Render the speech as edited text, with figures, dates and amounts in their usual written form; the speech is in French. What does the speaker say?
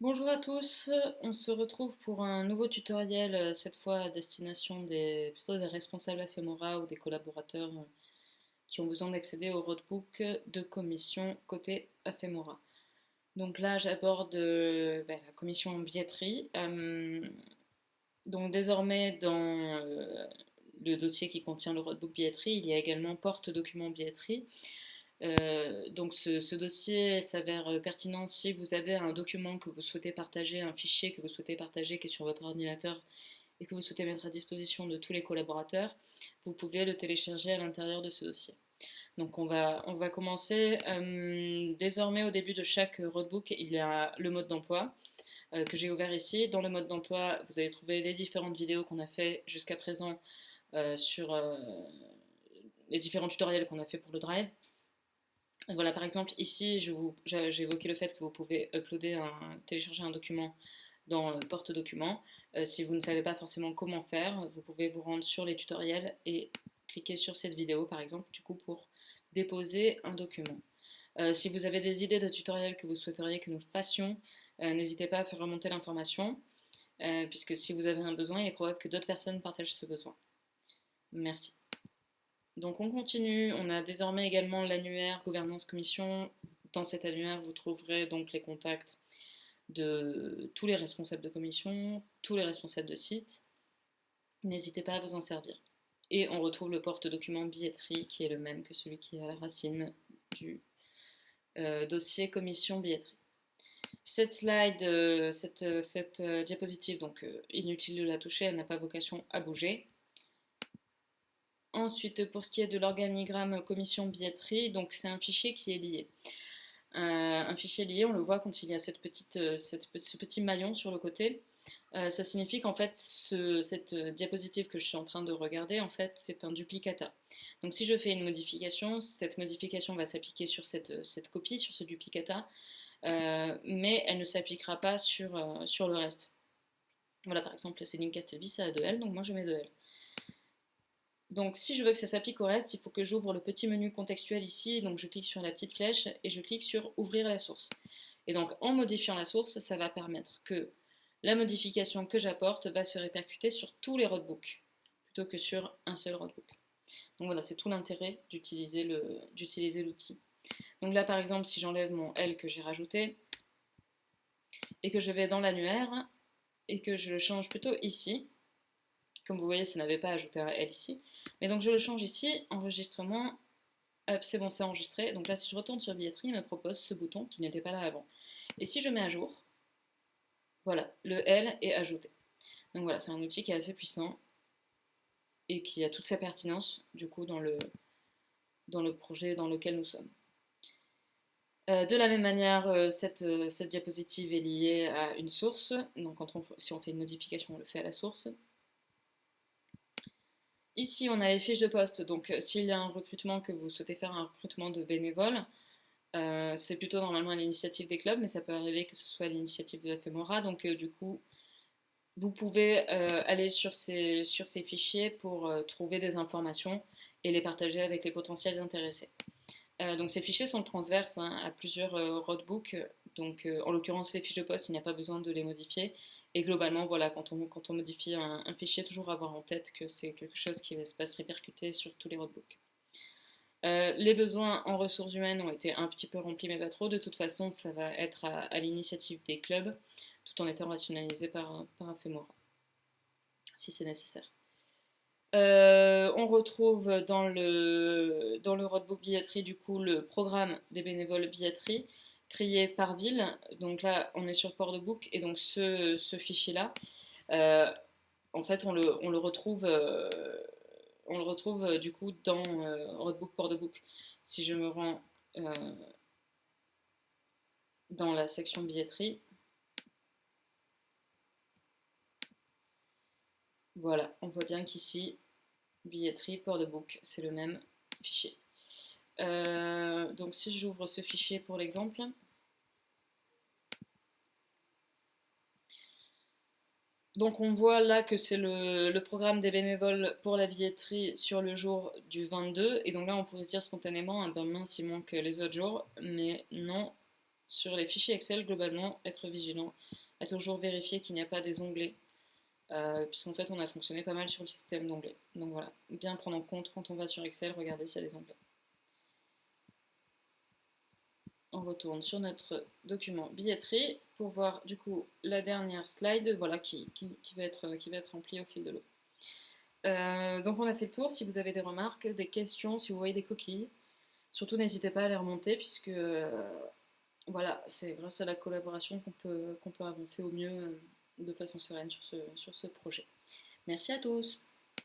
Bonjour à tous, on se retrouve pour un nouveau tutoriel, cette fois à destination plutôt des responsables Aphemora ou des collaborateurs qui ont besoin d'accéder au roadbook de commission côté Aphemora. Donc là, j'aborde la commission en billetterie. Donc désormais, dans le dossier qui contient le roadbook billetterie, il y a également porte-document billetterie. Donc ce dossier s'avère pertinent si vous avez un document que vous souhaitez partager, un fichier que vous souhaitez partager qui est sur votre ordinateur et que vous souhaitez mettre à disposition de tous les collaborateurs. Vous pouvez le télécharger à l'intérieur de ce dossier. Donc on va commencer. Désormais, au début de chaque roadbook, il y a le mode d'emploi que j'ai ouvert ici. Dans le mode d'emploi, vous allez trouver les différentes vidéos qu'on a fait jusqu'à présent sur les différents tutoriels qu'on a fait pour le Drive. Voilà, par exemple, ici, j'ai évoqué le fait que vous pouvez télécharger un document dans porte-document. Si vous ne savez pas forcément comment faire, vous pouvez vous rendre sur les tutoriels et cliquer sur cette vidéo, par exemple, du coup, pour déposer un document. Si vous avez des idées de tutoriels que vous souhaiteriez que nous fassions, n'hésitez pas à faire remonter l'information, puisque si vous avez un besoin, il est probable que d'autres personnes partagent ce besoin. Merci. Donc on continue, on a désormais également l'annuaire gouvernance commission. Dans cet annuaire, vous trouverez donc les contacts de tous les responsables de commission, tous les responsables de site. N'hésitez pas à vous en servir. Et on retrouve le porte-document billetterie qui est le même que celui qui est à la racine du dossier commission billetterie. Cette slide, cette diapositive, donc inutile de la toucher, elle n'a pas vocation à bouger. Ensuite, pour ce qui est de l'organigramme commission billetterie, donc c'est un fichier qui est lié. Un fichier lié, on le voit quand il y a ce petit maillon sur le côté. Ça signifie qu'en fait, cette diapositive que je suis en train de regarder, en fait, c'est un duplicata. Donc si je fais une modification, cette modification va s'appliquer sur cette copie, sur ce duplicata, mais elle ne s'appliquera pas sur le reste. Voilà, par exemple, Céline Castelvi, ça a 2L, donc moi je mets 2L. Donc si je veux que ça s'applique au reste, il faut que j'ouvre le petit menu contextuel ici, donc je clique sur la petite flèche et je clique sur ouvrir la source. Et donc en modifiant la source, ça va permettre que la modification que j'apporte va se répercuter sur tous les roadbooks, plutôt que sur un seul roadbook. Donc voilà, c'est tout l'intérêt d'utiliser l'outil. Donc là par exemple, si j'enlève mon L que j'ai rajouté, et que je vais dans l'annuaire, et que je le change plutôt ici, comme vous voyez, ça n'avait pas ajouté un L ici. Mais donc je le change ici, enregistrement, hop, c'est bon, c'est enregistré. Donc là, si je retourne sur billetterie, il me propose ce bouton qui n'était pas là avant. Et si je mets à jour, voilà, le L est ajouté. Donc voilà, c'est un outil qui est assez puissant et qui a toute sa pertinence, du coup, dans le projet dans lequel nous sommes. De la même manière, cette diapositive est liée à une source. Donc si on fait une modification, on le fait à la source. Ici, on a les fiches de poste. Donc, s'il y a un recrutement, que vous souhaitez faire un recrutement de bénévoles, c'est plutôt normalement à l'initiative des clubs, mais ça peut arriver que ce soit à l'initiative de la FEMORA. Donc, du coup, vous pouvez aller sur ces fichiers pour trouver des informations et les partager avec les potentiels intéressés. Donc, ces fichiers sont transverses à plusieurs roadbooks. Donc, en l'occurrence, les fiches de poste, il n'y a pas besoin de les modifier. Et globalement, voilà, quand on modifie un fichier, toujours avoir en tête que c'est quelque chose qui va se répercuter sur tous les roadbooks. Les besoins en ressources humaines ont été un petit peu remplis, mais pas trop. De toute façon, ça va être à l'initiative des clubs, tout en étant rationalisé par un FEMORA, si c'est nécessaire. On retrouve dans le roadbook billetterie, du coup, le programme des bénévoles billetterie, trié par ville. Donc là, on est sur Port-de-Bouc, et donc ce fichier-là, en fait, on le retrouve du coup dans Roadbook Port-de-Bouc. Si je me rends dans la section billetterie, voilà, on voit bien qu'ici, billetterie Port-de-Bouc, c'est le même fichier. Donc si j'ouvre ce fichier pour l'exemple, donc on voit là que c'est le programme des bénévoles pour la billetterie sur le jour du 22. Et donc là on pourrait se dire spontanément, ah ben mince, il manque les autres jours. Mais non, Sur les fichiers Excel, globalement, être vigilant, à toujours vérifier qu'il n'y a pas des onglets, puisqu'en fait on a fonctionné pas mal sur le système d'onglets. Donc voilà, bien prendre en compte quand on va sur Excel, regarder s'il y a des onglets. On retourne sur notre document billetterie pour voir du coup la dernière slide, voilà, qui va être remplie au fil de l'eau. Donc on a fait le tour. Si vous avez des remarques, des questions, si vous voyez des coquilles, surtout n'hésitez pas à les remonter puisque voilà, c'est grâce à la collaboration qu'on peut avancer au mieux de façon sereine sur ce projet. Merci à tous.